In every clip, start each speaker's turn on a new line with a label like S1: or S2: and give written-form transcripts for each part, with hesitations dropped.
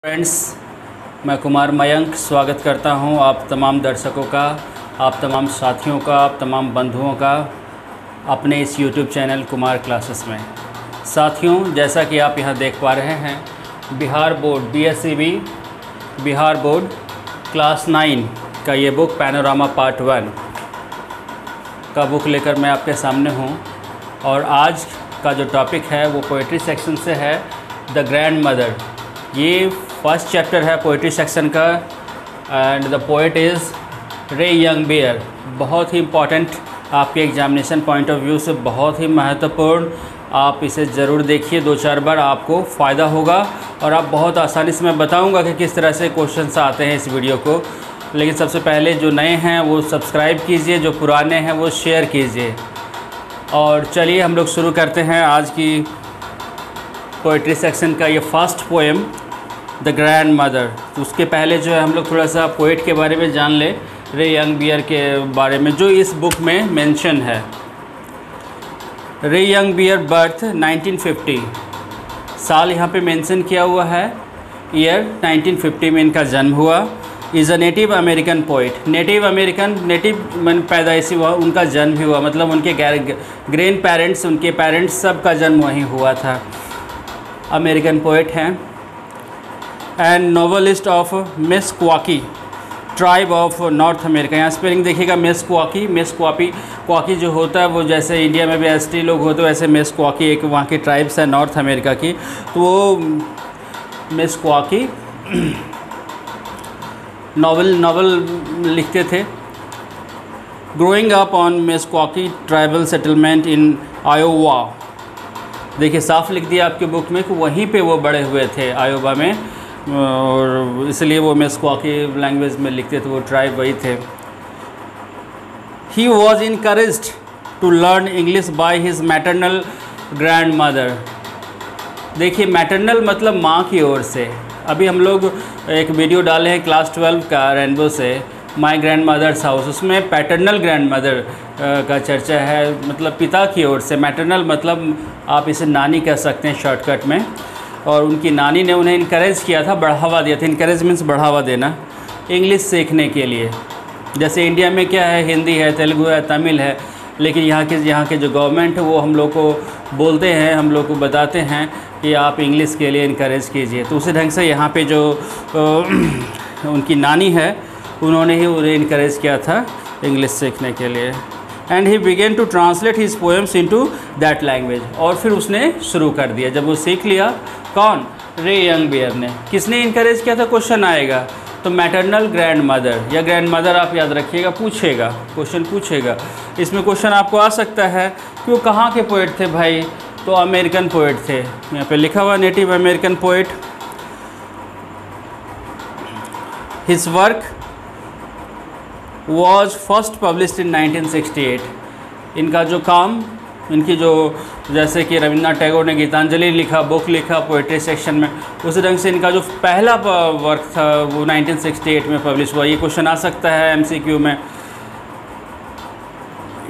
S1: Friends, मैं कुमार मयंक स्वागत करता हूं आप तमाम दर्शकों का, आप तमाम साथियों का, आप तमाम बंधुओं का अपने इस YouTube चैनल कुमार क्लासेस में। साथियों, जैसा कि आप यहां देख पा रहे हैं, Bihar board BSCB Bihar board class 9 का ये बुक पैनोरामा पार्ट 1 का बुक लेकर मैं आपके सामने हूं। और आज का जो टॉपिक है वो पोइट्री सेक्शन से है, द ग्रैंड मदर। ये फर्स्ट चैप्टर है पोइट्री सेक्शन का एंड द पोइट इज़ रे यंग बियर। बहुत ही इम्पॉर्टेंट, आपके एग्जामिनेशन पॉइंट ऑफ व्यू से बहुत ही महत्वपूर्ण। आप इसे ज़रूर देखिए, 2-4 बार, आपको फ़ायदा होगा। और आप बहुत आसानी से मैं बताऊंगा कि किस तरह से क्वेश्चंस आते हैं इस वीडियो को। लेकिन सबसे पहले जो नए हैं वो सब्सक्राइब कीजिए, जो पुराने हैं वो शेयर कीजिए। और चलिए हम लोग शुरू करते हैं आज की पोइट्री सेक्शन का ये first poem, the grand mother. तो उसके पहले जो है हम लोग थोड़ा सा पोइट के बारे में जान ले, रे यंग बियर के बारे में, जो इस बुक में मेंशन है। रे यंग बियर बर्थ 1950, साल यहाँ पे मेंशन किया हुआ है, ईयर 1950 में इनका जन्म हुआ। Is a native American poet. Native American, native मन पैदाइशी हुआ, उनका जन्म भी हुआ, मतलब उनके ग्रैंड पेरेंट्स, उनके पेरेंट्स सब का जन्म वहीं हुआ था। अमेरिकन पोइट हैं। And novelist of Meskwaki tribe of North America. यहाँ स्पेलिंग देखिएगा, मेस्क्वाकी जो होता है वो जैसे इंडिया में भी एसटी लोग होते हैं, वैसे मेस्क्वाकी एक वहाँ की ट्राइब्स है नॉर्थ अमेरिका की। तो वो मेस्क्वाकी नॉवल लिखते थे। Growing up on Meskwaki tribal settlement in Iowa. देखिए साफ लिख दिया आपकी बुक में कि वहीं पे वो बड़े हुए थे, आयोवा में, और इसलिए वो मेस्क्वाकी लैंग्वेज में लिखते थे, वो ट्राइब वही थे। He was encouraged to learn English by his maternal grand mother. देखिए मैटरनल मतलब माँ की ओर से। अभी हम लोग एक वीडियो डाले हैं क्लास 12 का रेनबो से, माई ग्रैंड मदर्स हाउस। उसमें पैटर्नल ग्रैंड मदर का चर्चा है, मतलब पिता की ओर से। मैटरनल मतलब आप इसे नानी कह सकते हैं शॉर्टकट में। और उनकी नानी ने उन्हें इनकरेज किया था, बढ़ावा दिया था। इनकरेज मीन्स बढ़ावा देना, इंग्लिश सीखने के लिए। जैसे इंडिया में क्या है, हिंदी है, तेलुगु है, तमिल है, लेकिन यहाँ के जो गवर्नमेंट है वो हम लोग को बोलते हैं, हम लोग को बताते हैं कि आप इंग्लिश के लिए इनकरेज कीजिए। तो उसी ढंग से यहाँ पे जो उनकी नानी है, उन्होंने ही उन्हें इनकरेज किया था इंग्लिश सीखने के लिए। And he began to translate his poems into that language. और फिर उसने शुरू कर दिया, जब वो सीख लिया। कौन? रे यंग बियर ने। किसने इनकरेज किया था? क्वेश्चन आएगा तो मैटरनल ग्रैंड मदर या ग्रैंड मदर आप याद रखिएगा, पूछेगा, क्वेश्चन पूछेगा। इसमें क्वेश्चन आपको आ सकता है कि वो कहाँ के पोइट थे भाई? तो अमेरिकन पोइट थे। यहाँ पे लिखा हुआ native American poet. His work was first published in 1968। इनका जो काम, इनकी जो, जैसे कि रविन्द्रनाथ टैगोर ने गीतांजलि लिखा, बुक लिखा पोइट्री सेक्शन में, उसी ढंग से इनका जो पहला वर्क था वो 1968 में पब्लिश हुआ। ये क्वेश्चन आ सकता है MCQ में।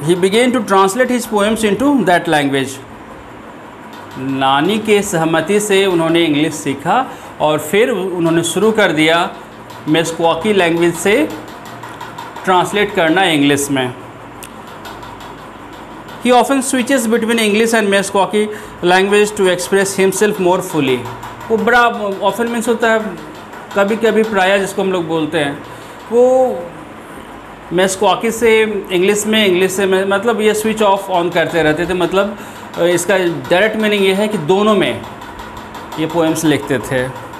S1: He began to translate his poems into that language. नानी के सहमति से उन्होंने इंग्लिश सीखा और फिर उन्होंने शुरू कर दिया मेस्क्वाकी लैंग्वेज से ट्रांसलेट करना इंग्लिश में। He often switches between English and Meskwaki language to express himself more fully। वो बड़ा often मीन्स होता है कभी कभी, प्रायः जिसको हम लोग बोलते हैं, वो मेस्क्वाकी से इंग्लिश में, इंग्लिश से मतलब ये स्विच ऑफ ऑन करते रहते थे। मतलब इसका डायरेक्ट मीनिंग ये है कि दोनों में ये पोएम्स लिखते थे।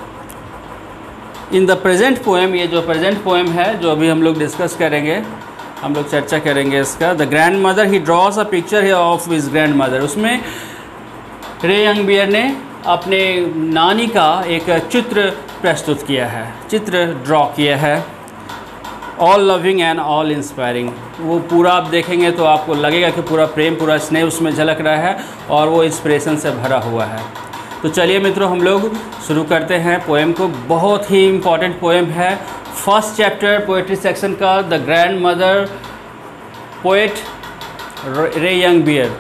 S1: इन द प्रेजेंट पोएम, ये जो प्रेजेंट पोएम है जो अभी हम लोग डिस्कस करेंगे, हम लोग चर्चा करेंगे इसका, the grand mother, he draws a picture of his grand mother. उसमें रे यंग बियर ने अपने नानी का एक चित्र प्रस्तुत किया है, चित्र ड्रॉ किया है। All loving and all inspiring. वो पूरा आप देखेंगे तो आपको लगेगा कि पूरा प्रेम, पूरा स्नेह उसमें झलक रहा है और वो इंस्पिरेशन से भरा हुआ है। तो चलिए मित्रों, हम लोग शुरू करते हैं पोएम को। बहुत ही इम्पॉर्टेंट पोएम है, फर्स्ट चैप्टर पोएट्री सेक्शन का, द ग्रैंड मदर, पोएट रे यंग बियर।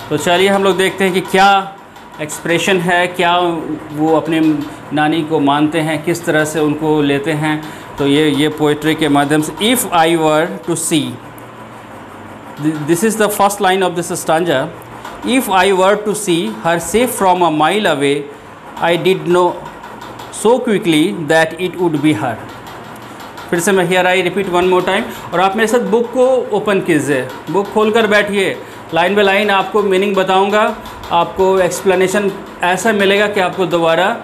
S1: तो चलिए हम लोग देखते हैं कि क्या एक्सप्रेशन है, क्या वो अपने नानी को मानते हैं, किस तरह से उनको लेते हैं। तो ये पोइट्री के माध्यम से, if I were to see, this is the first line of this stanza, if I were to see her safe from a mile away, I did know so quickly that it would be her. फिर से मैं here I repeat one more time, और आप मेरे साथ book को open कीजिए, book खोलकर बैठिए, लाइन बाय लाइन आपको मीनिंग बताऊंगा, आपको एक्सप्लेनेशन ऐसा मिलेगा कि आपको दोबारा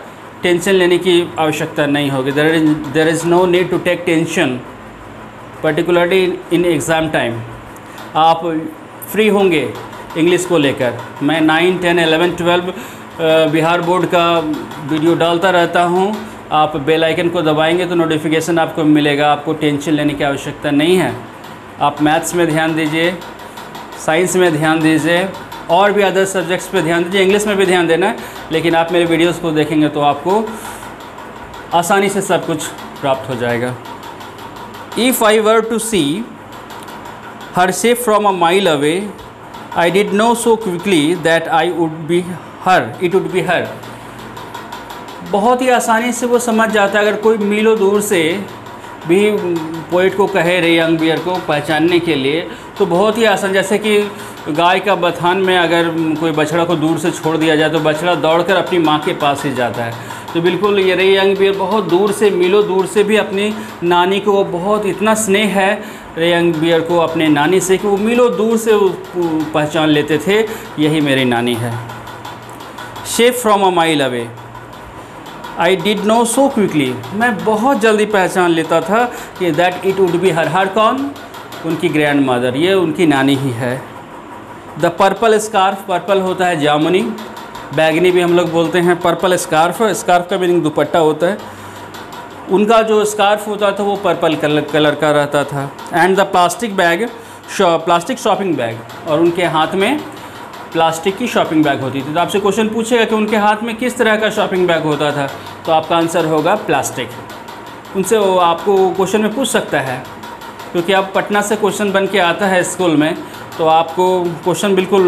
S1: टेंशन लेने की आवश्यकता नहीं होगी। There is no need to take tension, particularly in exam time. आप फ्री होंगे इंग्लिश को लेकर। मैं 9, 10, 11, 12 बिहार बोर्ड का वीडियो डालता रहता हूँ। आप बेल आइकन को दबाएंगे तो नोटिफिकेशन आपको मिलेगा, आपको टेंशन लेने की आवश्यकता नहीं है। आप मैथ्स में ध्यान दीजिए, साइंस में ध्यान दीजिए, और भी अदर सब्जेक्ट्स पे ध्यान दीजिए, इंग्लिश में भी ध्यान देना है, लेकिन आप मेरे वीडियोस को देखेंगे तो आपको आसानी से सब कुछ प्राप्त हो जाएगा। If I were to see her safe from a mile away, I did know so quickly that I would be her, it would be her. बहुत ही आसानी से वो समझ जाता है। अगर कोई मीलों दूर से भी पोइट को कहे रे यंग बियर को पहचानने के लिए, तो बहुत ही आसान, जैसे कि गाय का बथान में अगर कोई बछड़ा को दूर से छोड़ दिया जाए तो बछड़ा दौड़कर अपनी माँ के पास ही जाता है। तो बिल्कुल ये रे यंग बियर बहुत दूर से, मीलों दूर से भी अपनी नानी को बहुत इतना स्नेह है रे यंग बियर को अपने नानी से कि वो मीलों दूर से पहचान लेते थे, यही मेरी नानी है। Chef from a mile away, I did know so quickly, मैं बहुत जल्दी पहचान लेता था कि that it would be her. Her कौन? उनकी ग्रैंड मदर, ये उनकी नानी ही है। द पर्पल स्कार्फ, पर्पल होता है जामुनी, बैगनी भी हम लोग बोलते हैं। पर्पल स्कार्फ, स्कार्फ का मीनिंग दुपट्टा होता है। उनका जो स्कार्फ होता था वो पर्पल कलर का रहता था। And the plastic bag, plastic shopping bag, और उनके हाथ में प्लास्टिक की शॉपिंग बैग होती थी। तो आपसे क्वेश्चन पूछेगा कि उनके हाथ में किस तरह का शॉपिंग बैग होता था, तो आपका आंसर होगा प्लास्टिक। उनसे वो आपको क्वेश्चन में पूछ सकता है, क्योंकि अब पटना से क्वेश्चन बन के आता है स्कूल में, तो आपको क्वेश्चन बिल्कुल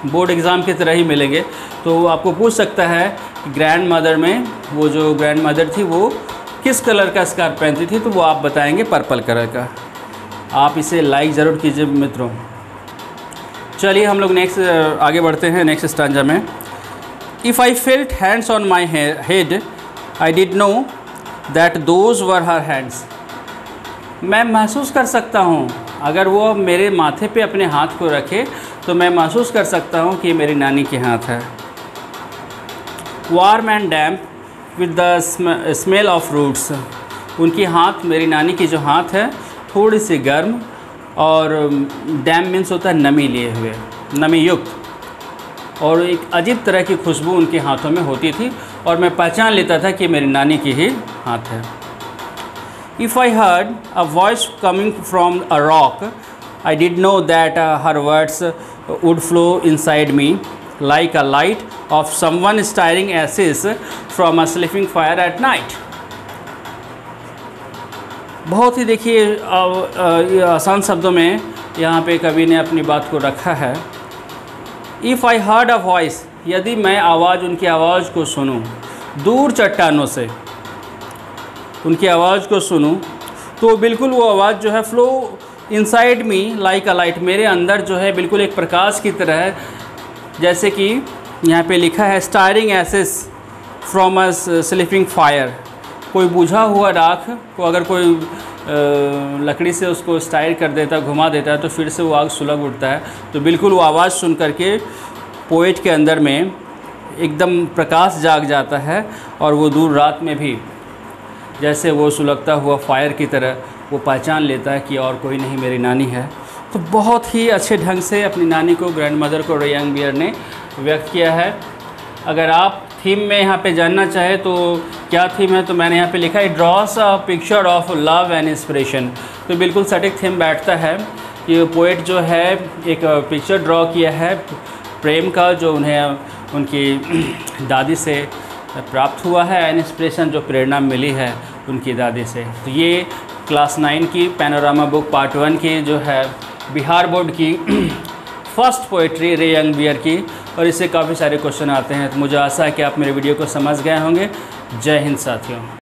S1: बोर्ड एग्ज़ाम की तरह ही मिलेंगे। तो आपको पूछ सकता है कि ग्रैंड मदर में, वो जो ग्रैंड मदर थी वो किस कलर का स्कार्फ पहनती थी, तो वो आप बताएंगे पर्पल कलर का। आप इसे लाइक ज़रूर कीजिए मित्रों। चलिए हम लोग नेक्स्ट आगे बढ़ते हैं नेक्स्ट स्टांजा में। If I felt hands on my head, I did know that those were her hands. मैं महसूस कर सकता हूँ, अगर वो मेरे माथे पे अपने हाथ को रखे तो मैं महसूस कर सकता हूँ कि ये मेरी नानी के हाथ है। Warm and damp with the smell of roots, उनकी हाथ, मेरी नानी की जो हाथ है थोड़ी सी गर्म, और डैम मीन्स होता है नमी लिए हुए, नमी युक्त, और एक अजीब तरह की खुशबू उनके हाथों में होती थी, और मैं पहचान लेता था कि मेरी नानी की ही हाथ है। If I heard a voice coming from a rock, I did know that her words would flow inside me like a light of someone stirring ashes from a sleeping fire at night. बहुत ही देखिए आसान शब्दों में यहाँ पे कवि ने अपनी बात को रखा है। If I heard a voice, यदि मैं आवाज़, उनकी आवाज़ को सुनूं, दूर चट्टानों से उनकी आवाज़ को सुनूं, तो बिल्कुल वो आवाज़ जो है फ्लो इनसाइड मी लाइक अ लाइट, मेरे अंदर जो है बिल्कुल एक प्रकाश की तरह, जैसे कि यहाँ पे लिखा है stirring ashes from a sleeping fire. कोई बुझा हुआ राख को अगर कोई लकड़ी से उसको स्टायर कर देता है, घुमा देता है, तो फिर से वो आग सुलग उठता है। तो बिल्कुल वो आवाज़ सुन करके पोएट के अंदर में एकदम प्रकाश जाग जाता है, और वो दूर रात में भी जैसे वो सुलगता हुआ फायर की तरह वो पहचान लेता है कि और कोई नहीं, मेरी नानी है। तो बहुत ही अच्छे ढंग से अपनी नानी को, ग्रैंड मदर को रे यंग बियर ने व्यक्त किया है। अगर आप थीम में यहाँ पे जानना चाहे तो क्या थीम है, तो मैंने यहाँ पे लिखा है draws a picture of love and inspiration. तो बिल्कुल सटीक थीम बैठता है कि पोएट जो है एक पिक्चर ड्रॉ किया है प्रेम का, जो उन्हें उनकी दादी से प्राप्त हुआ है, एंड इंस्पिरेशन जो प्रेरणा मिली है उनकी दादी से। तो ये क्लास 9 की पैनोरामा बुक पार्ट 1 की जो है बिहार बोर्ड की फर्स्ट पोएट्री रे यंग बियर की, और इससे काफ़ी सारे क्वेश्चन आते हैं। तो मुझे आशा है कि आप मेरे वीडियो को समझ गए होंगे। जय हिंद साथियों।